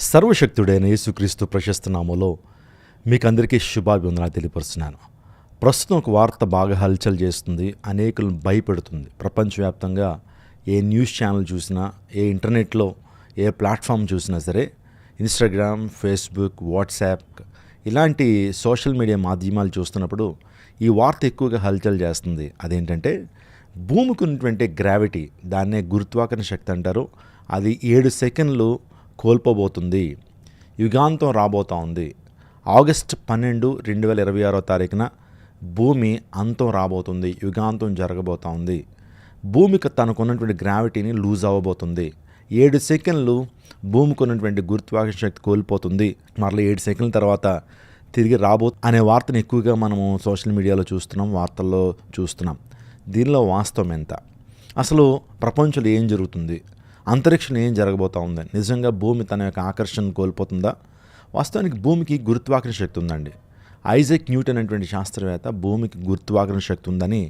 సర్వశక్తుడైన యేసుక్రీస్తు ప్రశస్త నామములో మీకందరికీ శుభాభివందనాలు తెలియపరుస్తున్నాను. ప్రస్తుతం ఒక వార్త బాగా హల్చల్ చేస్తుంది, అనేకులను భయపెడుతుంది. ప్రపంచవ్యాప్తంగా ఏ న్యూస్ ఛానల్ చూసినా, ఏ ఇంటర్నెట్లో ఏ ప్లాట్ఫామ్ చూసినా సరే, ఇన్స్టాగ్రామ్, ఫేస్బుక్, వాట్సాప్ ఇలాంటి సోషల్ మీడియా మాధ్యమాలు చూస్తున్నప్పుడు ఈ వార్త ఎక్కువగా హల్చల్ చేస్తుంది. అదేంటంటే భూమికి ఉన్నటువంటి గ్రావిటీ, దాన్నే గురుత్వాకర్షణ శక్తి అంటారు, అది 7 సెకండ్లు కోల్పోబోతుంది. యుగాంతం రాబోతూ ఉంది. ఆగస్టు 12, 2026 భూమి అంతం రాబోతుంది. యుగాంతం జరగబోతూ ఉంది. భూమికి తనకున్నటువంటి గ్రావిటీని లూజ్ అవ్వబోతుంది. 7 సెకండ్లు భూమికి ఉన్నటువంటి గురుత్వాకర్షణ శక్తి కోల్పోతుంది. మరలా 7 సెకండ్ల తర్వాత తిరిగి అనే వార్తను ఎక్కువగా మనము సోషల్ మీడియాలో చూస్తున్నాం, వార్తల్లో చూస్తున్నాం. దీనిలో వాస్తవం ఎంత? అసలు ప్రపంచంలో ఏం జరుగుతుంది? అంతరిక్షంలో ఏం జరగబోతూ ఉంది? నిజంగా భూమి తన యొక్క ఆకర్షణను కోల్పోతుందా? వాస్తవానికి భూమికి గురుత్వాకర్షణ శక్తి ఉందండి. ఐజాక్ న్యూటన్ అనేటువంటి శాస్త్రవేత్త భూమికి గురుత్వాకర్షణ శక్తి ఉందని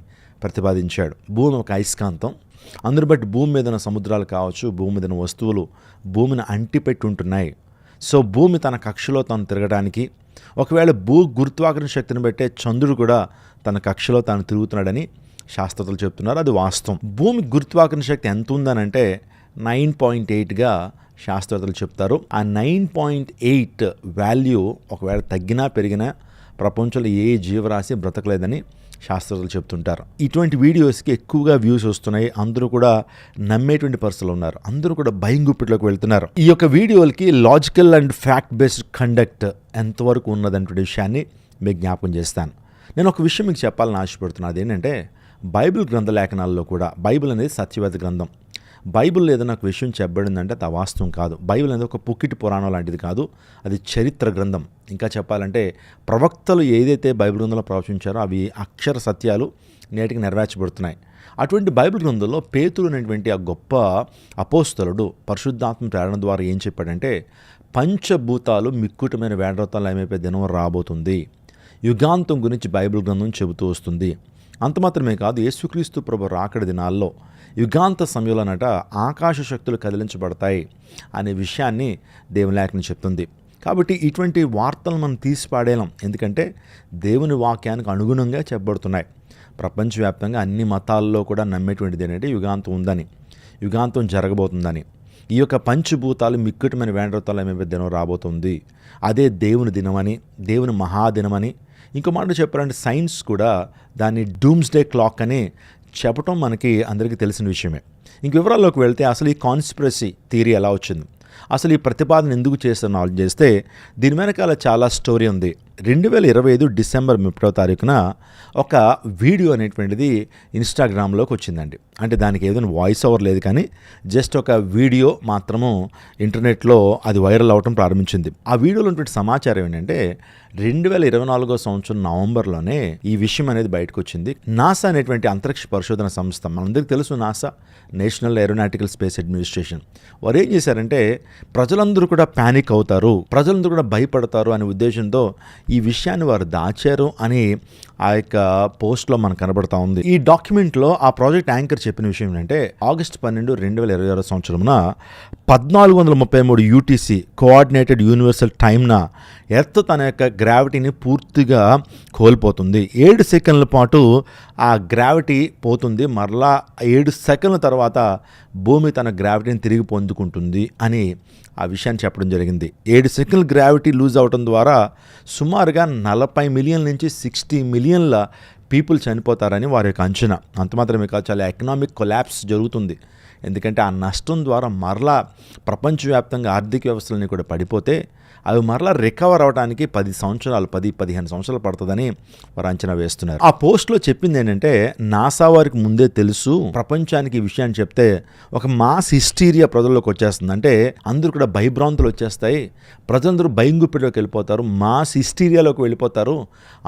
ప్రతిపాదించాడు. భూమి ఒక అయస్కాంతం. అందును బట్టి భూమి మీద ఉన్న సముద్రాలు కావచ్చు, భూమి మీద ఉన్న వస్తువులు భూమిని అంటిపెట్టి ఉంటున్నాయి. సో భూమి తన కక్షలో తాను తిరగడానికి, ఒకవేళ గురుత్వాకర్షణ శక్తిని బట్టే చంద్రుడు కూడా తన కక్షలో తాను తిరుగుతున్నాడని శాస్త్రవేత్తలు చెప్తున్నారు. అది వాస్తవం. భూమి గురుత్వాకర్షణ శక్తి ఎంత ఉందనంటే 9.8గా శాస్త్రవేత్తలు చెప్తారు. ఆ 9.8 వాల్యూ ఒకవేళ తగ్గినా పెరిగినా ప్రపంచంలో ఏ జీవరాశి బ్రతకలేదని శాస్త్రవేత్తలు చెప్తుంటారు. ఇటువంటి వీడియోస్కి ఎక్కువగా వ్యూస్ వస్తున్నాయి. అందరూ కూడా నమ్మేటువంటి పరిస్థితులు ఉన్నారు. అందరూ కూడా భయం గుప్పిట్లోకి వెళ్తున్నారు. ఈ యొక్క వీడియోలకి logical and fact based conduct ఎంతవరకు ఉన్నదంటే విషయాన్ని మీకు జ్ఞాపకం చేస్తాను. నేను ఒక విషయం మీకు చెప్పాలని ఆశపడుతున్నాను. అదేంటంటే బైబిల్ గ్రంథ లేఖనాల్లో కూడా, బైబిల్ అనేది సత్యవేద గ్రంథం. బైబిల్లో ఏదైనా ఒక విషయం చెప్పబడిందంటే అది వాస్తవం కాదు. బైబిల్ అనేది ఒక పుక్కిటి పురాణం లాంటిది కాదు, అది చరిత్ర గ్రంథం. ఇంకా చెప్పాలంటే ప్రవక్తలు ఏదైతే బైబిల్ గ్రంథంలో ప్రవచించారో అవి అక్షర సత్యాలు నేటికి నెరవేర్చబడుతున్నాయి. అటువంటి బైబిల్ గ్రంథంలో పేతురు అనేటువంటి ఆ గొప్ప అపోస్తలుడు పరిశుద్ధాత్మ ప్రేరణ ద్వారా ఏం చెప్పాడంటే, పంచభూతాలు మిక్కుటమైన వేడరతాలు ఏమైపోయే దినం రాబోతుంది. యుగాంతం గురించి బైబిల్ గ్రంథం చెబుతూ వస్తుంది. అంత మాత్రమే కాదు, యేసుక్రీస్తు ప్రభు రాకడ దినాల్లో యుగాంత సమయంలోనట ఆకాశ శక్తులు కదిలించబడతాయి అనే విషయాన్ని దేవుని లేఖనం చెప్తుంది. కాబట్టి ఇటువంటి వార్తలను మనం తీసిపాడేలాం. ఎందుకంటే దేవుని వాక్యానికి అనుగుణంగా చెప్పబడుతున్నాయి. ప్రపంచవ్యాప్తంగా అన్ని మతాల్లో కూడా నమ్మేటువంటిది ఏంటంటే యుగాంతం ఉందని, యుగాంతం జరగబోతుందని. ఈ యొక్క పంచభూతాలు మిక్కుటమైన వేండ్రతాలు ఏమైతే దినం రాబోతుంది, అదే దేవుని దినమని, దేవుని మహాదినమని. ఇంకో మాట చెప్పాలంటే సైన్స్ కూడా దాన్ని డూమ్స్డే క్లాక్ అని చెప్పటం మనకి అందరికీ తెలిసిన విషయమే. ఇంక వివరాల్లోకి వెళ్తే అసలు ఈ కాన్స్పిరసీ థియరీ ఎలా వచ్చింది, అసలు ఈ ప్రతిపాదన ఎందుకు చేస్తే దీని వెనకాల చాలా స్టోరీ ఉంది. 2025 డిసెంబర్ 30న ఒక వీడియో అనేటువంటిది ఇన్స్టాగ్రామ్లోకి వచ్చిందండి. అంటే దానికి ఏదైనా వాయిస్ ఓవర్ లేదు, కానీ జస్ట్ ఒక వీడియో మాత్రము ఇంటర్నెట్లో అది వైరల్ అవ్వటం ప్రారంభించింది. ఆ వీడియోలో ఉన్నటువంటి సమాచారం ఏంటంటే 2024 నవంబర్లోనే ఈ విషయం అనేది బయటకు వచ్చింది. నాసా అనేటువంటి అంతరిక్ష పరిశోధన సంస్థ, మనందరికీ తెలుసు NASA, national aeronautical space administration, వారు ఏం చేశారంటే ప్రజలందరూ కూడా ప్యానిక్ అవుతారు, ప్రజలందరూ కూడా భయపడతారు అనే ఉద్దేశంతో ఈ విషయాన్ని వారు దాచారు అని ఆ యొక్క పోస్ట్లో మనకు కనబడతా ఉంది. ఈ డాక్యుమెంట్లో ఆ ప్రాజెక్ట్ యాంకర్ చెప్పిన విషయం ఏంటంటే ఆగస్టు 12, 2026 1433 UTC కోఆర్డినేటెడ్ యూనివర్సల్ టైమ్న ఎర్త్ తన యొక్క గ్రావిటీని పూర్తిగా కోల్పోతుంది. 7 సెకండ్ల పాటు ఆ గ్రావిటీ పోతుంది. మరలా 7 సెకండ్ల తర్వాత భూమి తన గ్రావిటీని తిరిగి పొందుకుంటుంది అని ఆ విషయాన్ని చెప్పడం జరిగింది. 7 సెకండ్ల గ్రావిటీ లూజ్ అవడం ద్వారా సుమారుగా 40 మిలియన్ల నుంచి 60 మిలియన్ల పీపుల్ చనిపోతారని వారి యొక్క అంచనా. అంత మాత్రమే కాదు, చాలా ఎకనామిక్ కొలాప్స్ జరుగుతుంది. ఎందుకంటే ఆ నష్టం ద్వారా మరలా ప్రపంచవ్యాప్తంగా ఆర్థిక వ్యవస్థలన్నీ కూడా పడిపోతే అవి మరలా రికవర్ అవడానికి 10-15 సంవత్సరాలు పడుతుందని వారు అంచనా వేస్తున్నారు. ఆ పోస్ట్లో చెప్పింది ఏంటంటే నాసా వారికి ముందే తెలుసు, ప్రపంచానికి ఈ విషయాన్ని చెప్తే ఒక మాస్ హిస్టీరియా ప్రజల్లోకి వచ్చేస్తుంది. అంటే అందరూ కూడా భయభ్రాంతులు వచ్చేస్తాయి, ప్రజలందరూ భయం గుప్పిలోకి వెళ్ళిపోతారు, మాస్ హిస్టీరియాలోకి వెళ్ళిపోతారు.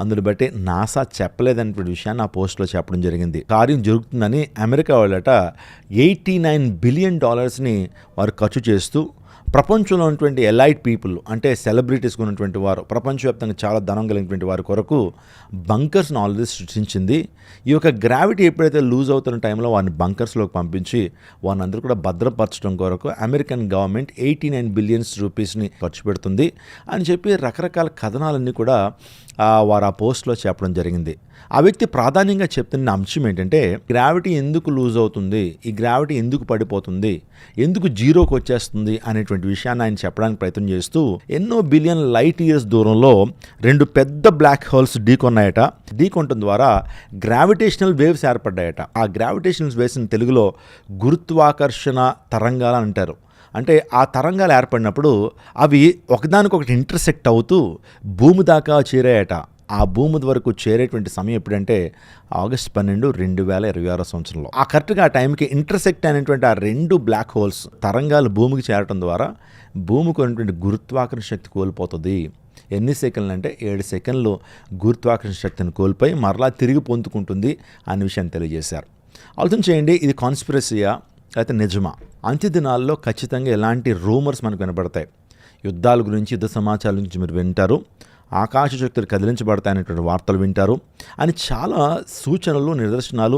అందుని బట్టి నాసా చెప్పలేదనేటువంటి విషయాన్ని ఆ పోస్ట్లో చెప్పడం జరిగింది. కార్యం జరుగుతుందని అమెరికా వాళ్ళట $89 బిలియన్ వారు ఖర్చు చేస్తూ ప్రపంచంలో ఉన్నటువంటి ఎలైట్ పీపుల్ అంటే సెలబ్రిటీస్ ఉన్నటువంటి వారు, ప్రపంచవ్యాప్తంగా చాలా ధనం కలిగినటువంటి వారి కొరకు బంకర్స్ను ఆల్రెడీ సృష్టించింది. ఈ యొక్క గ్రావిటీ ఎప్పుడైతే లూజ్ అవుతున్న టైంలో వారిని బంకర్స్లోకి పంపించి వారిని అందరూ కూడా భద్రపరచడం కొరకు అమెరికన్ గవర్నమెంట్ 89 బిలియన్స్ రూపీస్ని ఖర్చు పెడుతుంది అని చెప్పి రకరకాల కథనాలన్నీ కూడా వారు ఆ పోస్ట్లో చెప్పడం జరిగింది. ఆ వ్యక్తి ప్రాధాన్యంగా చెప్తున్న అంశం ఏంటంటే, గ్రావిటీ ఎందుకు లూజ్ అవుతుంది, ఈ గ్రావిటీ ఎందుకు పడిపోతుంది, ఎందుకు జీరోకి వచ్చేస్తుంది అనేటువంటి విషయాన్ని ఆయన చెప్పడానికి ప్రయత్నం చేస్తూ ఎన్నో బిలియన్ లైట్ ఇయర్స్ దూరంలో 2 పెద్ద బ్లాక్ హోల్స్ ఢీకొన్నాయట. ఢీకొనడం ద్వారా గ్రావిటేషనల్ వేవ్స్ ఏర్పడ్డాయట. ఆ గ్రావిటేషనల్ వేవ్స్ని తెలుగులో గురుత్వాకర్షణ తరంగాలు అంటారు. అంటే ఆ తరంగాలు ఏర్పడినప్పుడు అవి ఒకదానికొకటి ఇంటర్సెక్ట్ అవుతూ భూమి దాకా చేరాయట. ఆ భూమి వరకు చేరేటువంటి సమయం ఎప్పుడంటే ఆగస్టు 12, 2026 సంవత్సరంలో. ఆ కరెక్ట్గా ఆ టైంకి ఇంటర్సెక్ట్ అయినటువంటి ఆ 2 బ్లాక్ హోల్స్ తరంగాలు భూమికి చేరటం ద్వారా భూమికి ఉన్నటువంటి గురుత్వాకర్షణ శక్తి కోల్పోతుంది. ఎన్ని సెకండ్లు అంటే 7 సెకండ్లు గురుత్వాకర్షణ శక్తిని కోల్పోయి మరలా తిరిగి పొందుకుంటుంది అనే విషయాన్ని తెలియజేశారు. ఆలోచన చేయండి, ఇది కాన్స్పిరసీయా అయితే నిజమా? అంత్య దినాల్లో ఖచ్చితంగా ఎలాంటి రూమర్స్ మనకు వినపడతాయి. యుద్ధాల గురించి, యుద్ధ సమాచారాల గురించి మీరు వింటారు. ఆకాశ శక్తులు కదిలించబడతాయనేటువంటి వార్తలు వింటారు అని చాలా సూచనలు, నిదర్శనాలు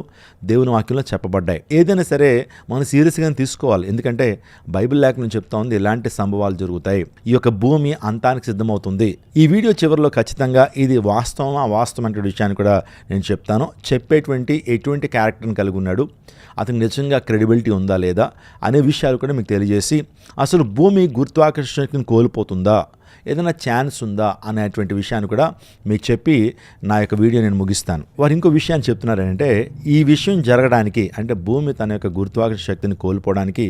దేవుని వాక్యంలో చెప్పబడ్డాయి. ఏదైనా సరే మనం సీరియస్గానే తీసుకోవాలి. ఎందుకంటే బైబిల్ లేఖనం చెప్తా ఉంది ఇలాంటి సంభవాలు జరుగుతాయి. ఈ యొక్క భూమి అంతానికి సిద్ధమవుతుంది. ఈ వీడియో చివరిలో ఖచ్చితంగా ఇది వాస్తవమా అవాస్తవం అనే విషయాన్ని కూడా నేను చెప్తాను. చెప్పేటువంటి ఎటువంటి క్యారెక్టర్ని కలిగి ఉన్నాడు, అతనికి నిజంగా క్రెడిబిలిటీ ఉందా లేదా అనే విషయాలు కూడా మీకు తెలియజేసి, అసలు భూమి గురుత్వాకర్షణ శక్తిని కోల్పోతుందా, ఏదైనా ఛాన్స్ ఉందా అనేటువంటి విషయాన్ని కూడా మీకు చెప్పి నా యొక్క వీడియో నేను ముగిస్తాను. వారు ఇంకో విషయాన్ని చెప్తున్నారంటే, ఈ విషయం జరగడానికి అంటే భూమి తన యొక్క గురుత్వాకర్షణ శక్తిని కోల్పోవడానికి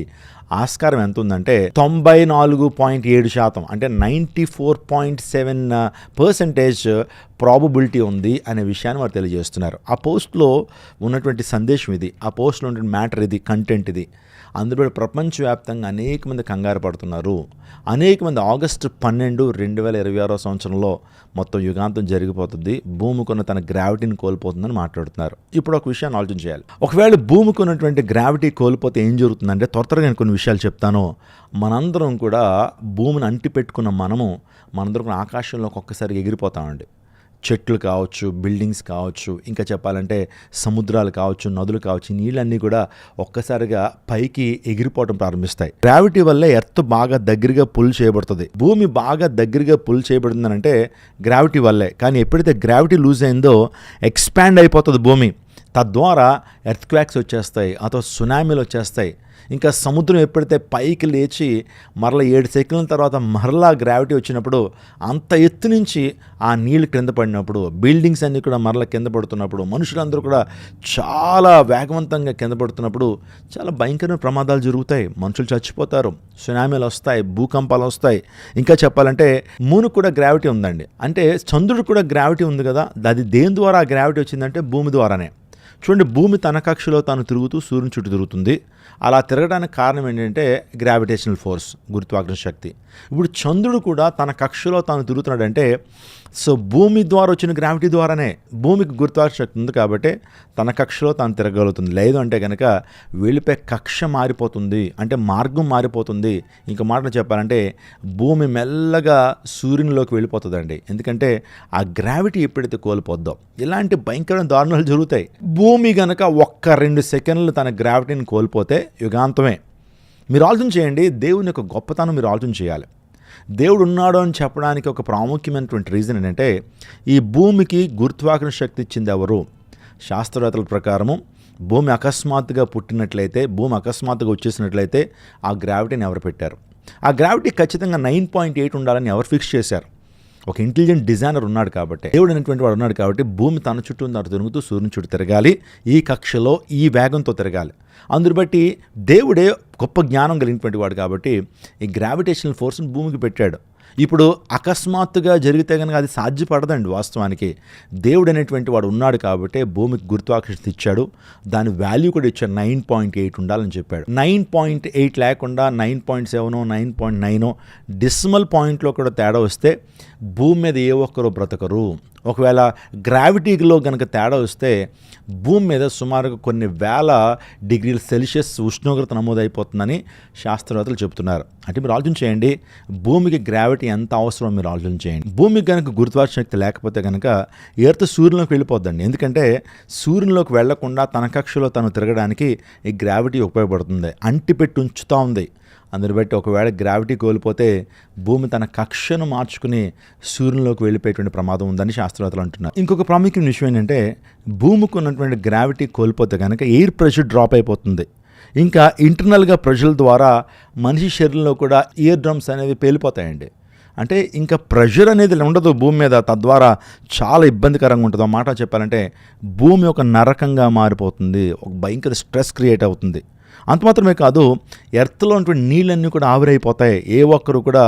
ఆస్కారం ఎంత ఉందంటే 94.7% అంటే 94.7% ప్రాబబిలిటీ ఉంది అనే విషయాన్ని వారు తెలియజేస్తున్నారు. ఆ పోస్ట్లో ఉన్నటువంటి సందేశం ఇది, ఆ పోస్ట్లో ఉన్నటువంటి మ్యాటర్ ఇది, కంటెంట్ ఇది. అందులో ప్రపంచవ్యాప్తంగా అనేక మంది కంగారు పడుతున్నారు. అనేక మంది ఆగస్టు 12, 2026 సంవత్సరంలో మొత్తం యుగాంతం జరిగిపోతుంది, భూమికున్న తన గ్రావిటీని కోల్పోతుందని మాట్లాడుతున్నారు. ఇప్పుడు ఒక విషయాన్ని ఆలోచన చేయాలి. ఒకవేళ భూమికి ఉన్నటువంటి గ్రావిటీ కోల్పోతే ఏం జరుగుతుందంటే, త్వరగా నేను కొన్ని విషయాలు చెప్తాను. మనందరం కూడా భూమిని అంటిపెట్టుకున్న మనందరం ఆకాశంలోకి ఒక్కసారి ఎగిరిపోతామండి. చెట్లు కావచ్చు, బిల్డింగ్స్ కావచ్చు, ఇంకా చెప్పాలంటే సముద్రాలు కావచ్చు, నదులు కావచ్చు, నీళ్ళన్నీ కూడా ఒక్కసారిగా పైకి ఎగిరిపోవడం ప్రారంభిస్తాయి. గ్రావిటీ వల్లే ఎర్త్ బాగా దగ్గరగా పుల్ చేయబడుతుంది. భూమి బాగా దగ్గరగా పుల్ చేయబడుతుందనంటే గ్రావిటీ వల్లే. కానీ ఎప్పుడైతే గ్రావిటీ లూజ్ అయిందో ఎక్స్పాండ్ అయిపోతుంది భూమి. తద్వారా ఎర్త్ క్వాక్స్ వచ్చేస్తాయి, అథవా సునామీలు వచ్చేస్తాయి. ఇంకా సముద్రం ఎప్పుడైతే పైకి లేచి మరలా 7 సెకండ్ల తర్వాత మరలా గ్రావిటీ వచ్చినప్పుడు, అంత ఎత్తు నుంచి ఆ నీళ్లు కింద పడినప్పుడు, బిల్డింగ్స్ అన్నీ కూడా మరలా కింద పడుతున్నప్పుడు, మనుషులందరూ కూడా చాలా వేగవంతంగా కింద పడుతున్నప్పుడు చాలా భయంకరమైన ప్రమాదాలు జరుగుతాయి. మనుషులు చచ్చిపోతారు, సునామీలు వస్తాయి, భూకంపాలు వస్తాయి. ఇంకా చెప్పాలంటే మూనుకు కూడా గ్రావిటీ ఉందండి. అంటే చంద్రుడు కూడా గ్రావిటీ ఉంది కదా, అది దేని ద్వారా ఆ గ్రావిటీ వచ్చిందంటే భూమి ద్వారానే. చూడండి, భూమి తన కక్షలో తాను తిరుగుతూ సూర్యుని చుట్టూ తిరుగుతుంది. అలా తిరగడానికి కారణం ఏంటంటే గ్రావిటేషనల్ ఫోర్స్, గురుత్వాకర్షణ శక్తి. ఇప్పుడు చంద్రుడు కూడా తన కక్షలో తాను తిరుగుతున్నాడంటే సో భూమి ద్వారా వచ్చిన గ్రావిటీ ద్వారానే. భూమికి గురుత్వాకర్షణ శక్తి ఉంది కాబట్టి తన కక్షలో తాను తిరగలుగుతుంది. లేదు అంటే కనుక వెళ్ళిపోయే కక్ష మారిపోతుంది, అంటే మార్గం మారిపోతుంది. ఇంకో మాటలు చెప్పాలంటే భూమి మెల్లగా సూర్యునిలోకి వెళ్ళిపోతుందండి. ఎందుకంటే ఆ గ్రావిటీ ఎప్పుడైతే కోల్పోద్దో ఇలాంటి భయంకరమైన దారుణాలు జరుగుతాయి. భూమి కనుక 1-2 సెకండ్లు తన గ్రావిటీని కోల్పోతే యుగాంతమే. మీరు ఆలోచన చేయండి, దేవుని యొక్క గొప్పతనం మీరు ఆలోచన చేయాలి. దేవుడు ఉన్నాడు అని చెప్పడానికి ఒక ప్రాముఖ్యమైనటువంటి రీజన్ ఏంటంటే, ఈ భూమికి గురుత్వాకర్షణ శక్తి ఇచ్చింది ఎవరు? శాస్త్రవేత్తల ప్రకారము భూమి అకస్మాత్తుగా పుట్టినట్లయితే, భూమి అకస్మాత్తుగా వచ్చేసినట్లయితే ఆ గ్రావిటీని ఎవరు పెట్టారు? ఆ గ్రావిటీ ఖచ్చితంగా 9.8 ఉండాలని ఎవరు ఫిక్స్ చేశారు? ఒక ఇంటెలిజెంట్ డిజైనర్ ఉన్నాడు కాబట్టి, దేవుడు అనేటువంటి వాడు ఉన్నాడు కాబట్టి భూమి తన చుట్టూ తిరుగుతూ సూర్యుని చుట్టూ తిరగాలి, ఈ కక్షలో ఈ వేగంతో తిరగాలి. అందుని బట్టి దేవుడే గొప్ప జ్ఞానం కలిగినటువంటి వాడు కాబట్టి ఈ గ్రావిటేషనల్ ఫోర్స్ని భూమికి పెట్టాడు. ఇప్పుడు అకస్మాత్తుగా జరిగితే కనుక అది సాధ్యపడదండి. వాస్తవానికి దేవుడు అనేటువంటి వాడు ఉన్నాడు కాబట్టి భూమికి గురుత్వాకర్షణ ఇచ్చాడు, దాని వాల్యూ కూడా ఇచ్చాడు. 9.8 ఉండాలని చెప్పాడు. 9.8 లేకుండా 9.7 9.9 డెసిమల్ పాయింట్లో కూడా తేడా వస్తే భూమి మీద ఏ ఒక్కరూ బ్రతకరు. ఒకవేళ గ్రావిటీలో కనుక తేడా వస్తే భూమి మీద సుమారుగా కొన్ని వేల డిగ్రీల సెల్సియస్ ఉష్ణోగ్రత నమోదైపోతుందని శాస్త్రవేత్తలు చెబుతున్నారు. అంటే మీరు ఆలోచన చేయండి, భూమికి గ్రావిటీ ఎంత అవసరం మీరు ఆలోచన చేయండి. భూమికి కనుక గురుత్వాకర్షణ శక్తి లేకపోతే కనుక ఎర్త్ సూర్యులోకి వెళ్ళిపోద్దండి. ఎందుకంటే సూర్యునిలోకి వెళ్లకుండా తన కక్షలో తను తిరగడానికి ఈ గ్రావిటీ ఉపయోగపడుతుంది, అంటిపెట్టి ఉంచుతూ ఉంది. అందుని బట్టి ఒకవేళ గ్రావిటీ కోల్పోతే భూమి తన కక్షను మార్చుకుని సూర్యునిలోకి వెళ్ళిపోయేటువంటి ప్రమాదం ఉందని శాస్త్రవేత్తలు అంటున్నారు. ఇంకొక ప్రాముఖ్యమైన విషయం ఏంటంటే భూమికి ఉన్నటువంటి గ్రావిటీ కోల్పోతే కనుక ఎయిర్ ప్రెషర్ డ్రాప్ అయిపోతుంది. ఇంకా ఇంటర్నల్గా ప్రెషర్ ద్వారా మనిషి శరీరంలో కూడా ఇయర్ డ్రమ్స్ అనేవి పేలిపోతాయండి. అంటే ఇంకా ప్రెషర్ అనేది ఉండదు భూమి మీద, తద్వారా చాలా ఇబ్బందికరంగా ఉంటుంది. మాట చెప్పాలంటే భూమి ఒక నరకంగా మారిపోతుంది, ఒక భయంకర స్ట్రెస్ క్రియేట్ అవుతుంది. అంత మాత్రమే కాదు, ఎర్త్లో ఉన్నటువంటి నీళ్ళన్నీ కూడా ఆవిరైపోతాయి. ఏ ఒక్కరు కూడా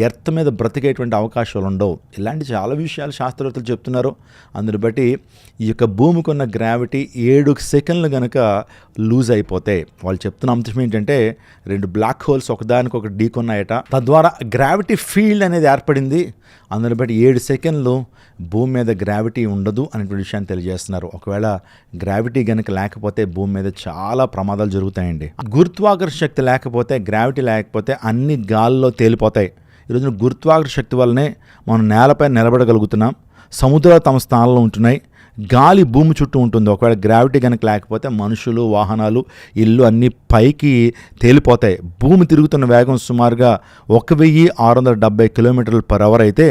ఎర్త్ మీద బ్రతికేటువంటి అవకాశాలు ఉండవు. ఇలాంటి చాలా విషయాలు శాస్త్రవేత్తలు చెప్తున్నారు. అందుని బట్టి ఈ యొక్క భూమికి ఉన్న గ్రావిటీ 7 సెకండ్లు కనుక లూజ్ అయిపోతే, వాళ్ళు చెప్తున్న అంశం ఏంటంటే 2 బ్లాక్ హోల్స్ ఒకదానికొకటి ఢీకొన్నాయట, తద్వారా గ్రావిటీ ఫీల్డ్ అనేది ఏర్పడింది. అందుని బట్టి 7 సెకండ్లు భూమి మీద గ్రావిటీ ఉండదు అనేటువంటి విషయాన్ని తెలియజేస్తున్నారు. ఒకవేళ గ్రావిటీ కనుక లేకపోతే భూమి మీద చాలా ప్రమాదాలు జరుగుతాయండి. గురుత్వాకర్షణ శక్తి లేకపోతే, గ్రావిటీ లేకపోతే అన్ని గాల్లో తేలిపోతాయి. ఈరోజున గురుత్వాకర్షణ శక్తి వల్లనే మనం నేలపై నిలబడగలుగుతున్నాం, సముద్రాలు తమ స్థానంలో ఉంటున్నాయి, గాలి భూమి చుట్టూ ఉంటుంది. ఒకవేళ గ్రావిటీ కనుక లేకపోతే మనుషులు, వాహనాలు, ఇల్లు అన్నీ పైకి తేలిపోతాయి. భూమి తిరుగుతున్న వేగం సుమారుగా 1670 km/h అయితే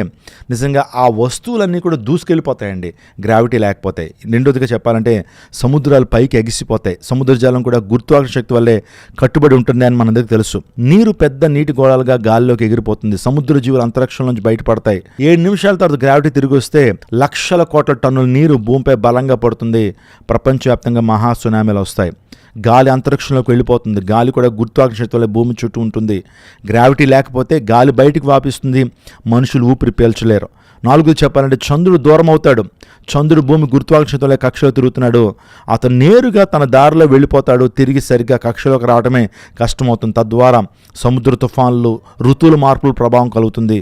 నిజంగా ఆ వస్తువులన్నీ కూడా దూసుకెళ్ళిపోతాయండి గ్రావిటీ లేకపోతే. రెండోదిగా చెప్పాలంటే సముద్రాలు పైకి ఎగిసిపోతాయి. సముద్ర జలం కూడా గురుత్వాకర్షణ శక్తి వల్లే కట్టుబడి ఉంటుంది అని మనందరికీ తెలుసు. నీరు పెద్ద నీటి గోళాలుగా గాల్లోకి ఎగిరిపోతుంది. సముద్ర జీవులు అంతరిక్షం నుంచి బయటపడతాయి. 7 నిమిషాల తర్వాత గ్రావిటీ తిరిగి వస్తే లక్షల కోట్ల టన్నుల నీరు భూమిపై బలంగా పడుతుంది. ప్రపంచవ్యాప్తంగా మహా సునామీలు వస్తాయి. గాలి అంతరిక్షంలోకి వెళ్ళిపోతుంది. గాలి కూడా గురుత్వాకర్షణ శక్తి వల్ల భూమి చుట్టూ ఉంటుంది. గ్రావిటీ లేకపోతే గాలి బయటికి వ్యాపిస్తుంది, మనుషులు ఊపిరి పీల్చలేరు. 4 చెప్పాలంటే చంద్రుడు దూరం అవుతాడు. చంద్రుడు భూమి గురుత్వాకర్షణ వల్ల కక్షలో తిరుగుతున్నాడు. అతను నేరుగా తన దారిలో వెళ్ళిపోతాడు. తిరిగి సరిగ్గా కక్షలోకి రావడమే కష్టమవుతుంది. తద్వారా సముద్ర తుఫాన్లు, ఋతువుల మార్పుల ప్రభావం కలుగుతుంది.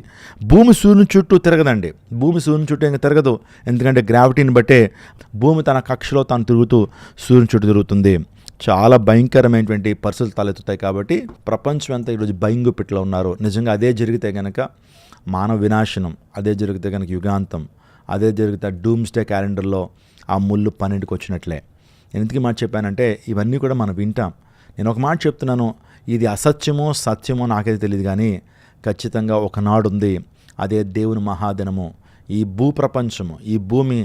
భూమి సూర్యుని చుట్టూ తిరగదండి. భూమి సూర్యుని చుట్టూ ఇంకా తిరగదు. ఎందుకంటే గ్రావిటీని బట్టే భూమి తన కక్షలో తాను తిరుగుతూ సూర్యుని చుట్టూ తిరుగుతుంది. చాలా భయంకరమైనటువంటి పరిస్థితులు తలెత్తుతాయి. కాబట్టి ప్రపంచం అంతా ఈరోజు భయంగుపిట్లో ఉన్నారు. నిజంగా అదే జరిగితే కనుక మానవ వినాశనం, అదే జరిగితే కనుక యుగాంతం, అదే జరిగితే డూమ్స్డే క్యాలెండర్లో ఆ ముళ్ళు 12కి వచ్చినట్లే. నేను ఎందుకు మాట చెప్పానంటే ఇవన్నీ కూడా మనం వింటాం. నేను ఒక మాట చెప్తున్నాను, ఇది అసత్యమో సత్యమో నాకైతే తెలియదు, కానీ ఖచ్చితంగా ఒకనాడు ఉంది, అదే దేవుని మహాదినము. ఈ భూప్రపంచము, ఈ భూమి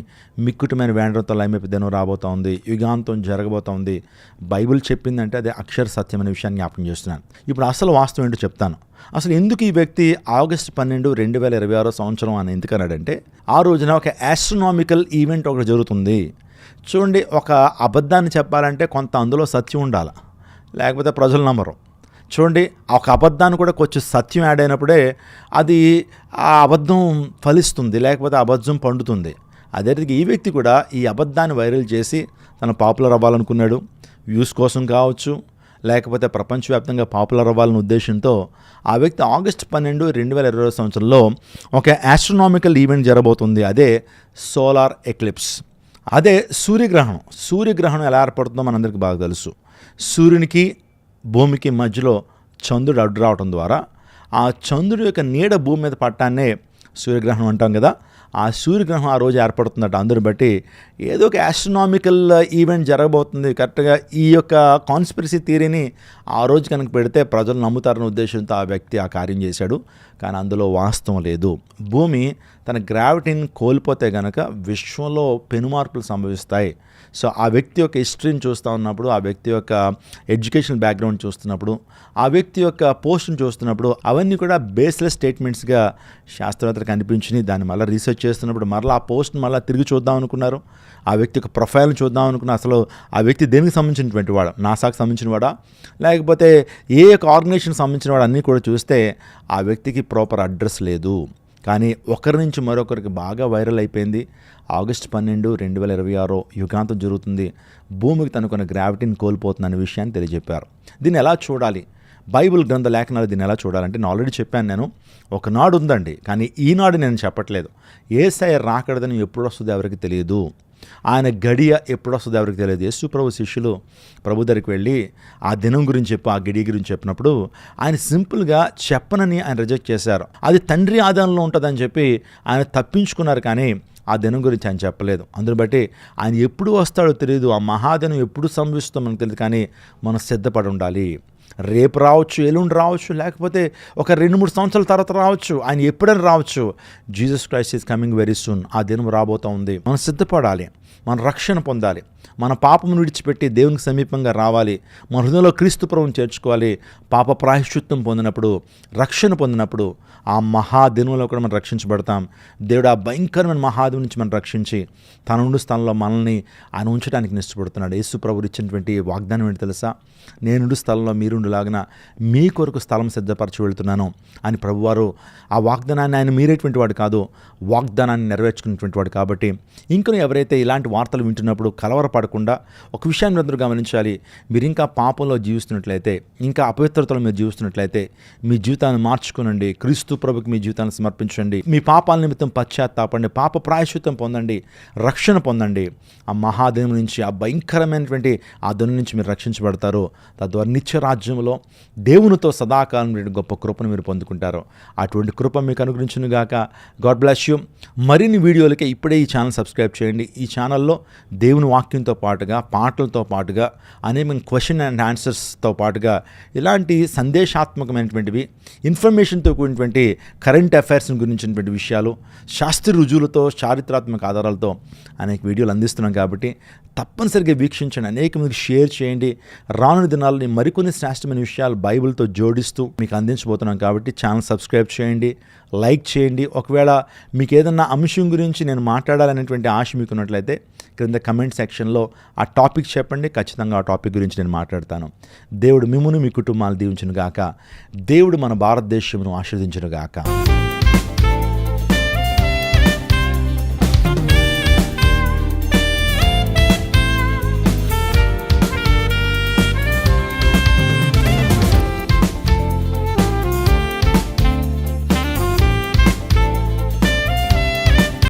మిక్కుటమైన వేండ్రంతో లయమైపు దినం రాబోతూ ఉంది. యుగాంతం జరగబోతూ ఉంది. బైబిల్ చెప్పిందంటే అదే అక్షర సత్యం అనే విషయాన్ని జ్ఞాపకం చేస్తున్నాను. ఇప్పుడు అసలు వాస్తవం ఏంటో చెప్తాను. అసలు ఎందుకు ఈ వ్యక్తి ఆగస్టు 12, 2026 సంవత్సరం అని ఎందుకన్నాడంటే, ఆ రోజున ఒక ఆస్ట్రోనామికల్ ఈవెంట్ ఒకటి జరుగుతుంది. చూడండి, ఒక అబద్ధాన్ని చెప్పాలంటే కొంత అందులో సత్యం ఉండాలి, లేకపోతే ప్రజలు నమ్మరు. చూడండి, ఒక అబద్ధాన్ని కూడా కొంచెం సత్యం యాడ్ అయినప్పుడే అది ఆ అబద్ధం ఫలిస్తుంది, లేకపోతే అబద్ధం పండుతుంది. అదే రీతిగా ఈ వ్యక్తి కూడా ఈ అబద్ధాన్ని వైరల్ చేసి తను పాపులర్ అవ్వాలనుకున్నాడు. వ్యూస్ కోసం కావచ్చు, లేకపోతే ప్రపంచవ్యాప్తంగా పాపులర్ అవ్వాలనే ఉద్దేశంతో ఆ వ్యక్తి ఆగస్టు 12, 2020 సంవత్సరంలో ఒక ఆస్ట్రోనామికల్ ఈవెంట్ జరగబోతుంది. అదే సోలార్ ఎక్లిప్స్, అదే సూర్యగ్రహణం. సూర్యగ్రహణం ఎలా ఏర్పడుతుందో మనందరికీ బాగా తెలుసు. సూర్యునికి భూమికి మధ్యలో చంద్రుడు అడ్డు రావడం ద్వారా ఆ చంద్రుడి యొక్క నీడ భూమి మీద పట్టాన్నే సూర్యగ్రహణం అంటాం కదా. ఆ సూర్యగ్రహణం ఆ రోజు ఏర్పడుతుందట. అందరిని బట్టి ఏదో ఒక ఆస్ట్రోనామికల్ ఈవెంట్ జరగబోతుంది. కరెక్ట్గా ఈ యొక్క కాన్స్పిరసీ థియరీని ఆ రోజు కనుక పెడితే ప్రజలు నమ్ముతారనే ఉద్దేశంతో ఆ వ్యక్తి ఆ కార్యం చేశాడు. కానీ అందులో వాస్తవం లేదు. భూమి తన గ్రావిటీని కోల్పోతే కనుక విశ్వంలో పెనుమార్పులు సంభవిస్తాయి. సో ఆ వ్యక్తి యొక్క హిస్టరీని చూస్తూ ఉన్నప్పుడు, ఆ వ్యక్తి యొక్క ఎడ్యుకేషనల్ బ్యాక్గ్రౌండ్ చూస్తున్నప్పుడు, ఆ వ్యక్తి యొక్క పోస్ట్ని చూస్తున్నప్పుడు అవన్నీ కూడా బేస్లెస్ స్టేట్మెంట్స్గా శాస్త్రవేత్తలకు అనిపించినాయి. దాన్ని మళ్ళీ రీసెర్చ్ చేస్తున్నప్పుడు మళ్ళీ ఆ పోస్ట్ని మళ్ళీ తిరిగి చూద్దాం అనుకున్నారు. ఆ వ్యక్తి యొక్క ప్రొఫైల్ని చూద్దాం అనుకున్నారు. అసలు ఆ వ్యక్తి దేనికి సంబంధించినటువంటి వాడు, నాసాకు సంబంధించిన వాడా, లేకపోతే ఏ యొక్క ఆర్గనైజేషన్కి సంబంధించిన వాడు అన్నీ కూడా చూస్తే ఆ వ్యక్తికి ప్రాపర్ అడ్రస్ లేదు. కానీ ఒకరి నుంచి మరొకరికి బాగా వైరల్ అయిపోయింది. ఆగస్టు 12, 2026 యుగాంతం జరుగుతుంది. భూమికి తనకున్న గ్రావిటీని కోల్పోతుందనే విషయాన్ని తెలియజెప్పారు. దీన్ని ఎలా చూడాలి? బైబిల్ గ్రంథ లేఖనాలు దీన్ని ఎలా చూడాలంటే నేను ఆల్రెడీ చెప్పాను. నేను ఒకనాడు ఉందండి, కానీ ఈనాడు నేను చెప్పట్లేదు. యేసయ్య రాకడదని ఎప్పుడు వస్తుందో ఎవరికి తెలియదు. ఆయన గడియ ఎప్పుడు వస్తుందో ఎవరికి తెలియదు. యేసు ప్రభు శిష్యులు ప్రభు దగ్గరికి వెళ్ళి ఆ దినం గురించి చెప్పి ఆ గడియ గురించి చెప్పినప్పుడు ఆయన సింపుల్గా చెప్పనని ఆయన రిజెక్ట్ చేశారు. అది తండ్రి ఆదాయంలో ఉంటుందని చెప్పి ఆయన తప్పించుకున్నారు, కానీ ఆ దినం గురించి ఆయన చెప్పలేదు. అందుని బట్టి ఆయన ఎప్పుడు వస్తాడో తెలియదు, ఆ మహాదినం ఎప్పుడు సంభవిస్తుందో మనకు తెలియదు, కానీ మనం సిద్ధపడి ఉండాలి. రేపు రావచ్చు, ఎల్లుండి రావచ్చు, లేకపోతే ఒక 2-3 సంవత్సరాల తర్వాత రావచ్చు, ఆయన ఎప్పుడైనా రావచ్చు. Jesus Christ is coming very soon. ఆ దినం రాబోతూ ఉంది. మనం సిద్ధపడాలి, మన రక్షణ పొందాలి, మన పాపమును విడిచిపెట్టి దేవునికి సమీపంగా రావాలి, మన హృదయంలో క్రీస్తు ప్రభువును చేర్చుకోవాలి. పాప ప్రాయశ్చిత్తం పొందినప్పుడు, రక్షణ పొందినప్పుడు ఆ మహాదినంలో కూడా మనం రక్షించబడతాం. దేవుడు ఆ భయంకరమైన మహాదినం నుంచి మనం రక్షించి తన ఉండు స్థలంలో మనల్ని ఆయన ఉంచడానికి ఇష్టపడుతున్నాడు. యేసు ప్రభువు ఇచ్చినటువంటి వాగ్దానం ఏంటి తెలుసా? నేనుండు స్థలంలో మీరుండులాగిన మీ కొరకు స్థలం సిద్ధపరచి వెళ్తున్నాను అని ప్రభువారు ఆ వాగ్దానాన్ని, ఆయన మీరేటువంటి వాడు కాదు, వాగ్దానాన్ని నెరవేర్చుకునేటువంటి వాడు. కాబట్టి ఇంకను ఎవరైతే ఇలాంటి వార్తలు వింటున్నప్పుడు కలవరపడకుండా ఒక విషయాన్ని అందరూ గమనించాలి. మీరు ఇంకా పాపంలో జీవిస్తున్నట్లయితే, ఇంకా అపవిత్రతలో మీరు జీవిస్తున్నట్లయితే మీ జీవితాన్ని మార్చుకునండి. క్రీస్తు ప్రభుకి మీ జీవితాన్ని సమర్పించండి. మీ పాపాల నిమిత్తం పశ్చాత్తాపండి, పాప ప్రాయశ్చిత్తం పొందండి, రక్షణ పొందండి. ఆ మహాదినం నుంచి, ఆ భయంకరమైనటువంటి ఆ దినం నుంచి మీరు రక్షించబడతారు. తద్వారా నిత్య రాజ్యంలో దేవునితో సదాకాలం గొప్ప కృపను మీరు పొందుకుంటారు. అటువంటి కృప మీకు అనుగ్రహించును గాక. God bless you. మరిన్ని వీడియోలకి ఇప్పుడే ఈ ఛానల్ సబ్స్క్రైబ్ చేయండి. ఈ ఛానల్లో దేవుని వాక్యంతో పాటుగా, పాటలతో పాటుగా, అనేక క్వశ్చన్ అండ్ ఆన్సర్స్తో పాటుగా ఇలాంటి సందేశాత్మకమైనటువంటివి, ఇన్ఫర్మేషన్తో కూడినటువంటి కరెంట్ అఫైర్స్ గురించినటువంటి విషయాలు, శాస్త్రీయ రుజువులతో, చారిత్రాత్మక ఆధారాలతో అనేక వీడియోలు అందిస్తున్నాం. కాబట్టి తప్పనిసరిగా వీక్షించండి, అనేక మందికి షేర్ చేయండి. రానున్న దినాలని మరికొన్ని శ్రేష్టమైన విషయాలు బైబిల్తో జోడిస్తూ మీకు అందించబోతున్నాం. కాబట్టి ఛానల్ సబ్స్క్రైబ్ చేయండి, లైక్ చేయండి. ఒకవేళ మీకు ఏదన్నా అంశం గురించి నేను మాట్లాడాలనేటువంటి ఆశ మీకు ఉన్నట్లయితే క్రింద కమెంట్ సెక్షన్లో ఆ టాపిక్ చెప్పండి. ఖచ్చితంగా ఆ టాపిక్ గురించి నేను మాట్లాడతాను. దేవుడు మిమ్మును, మీ కుటుంబాలు దీవించును గాక. దేవుడు మన భారతదేశమును ఆశీర్వదించును గాక.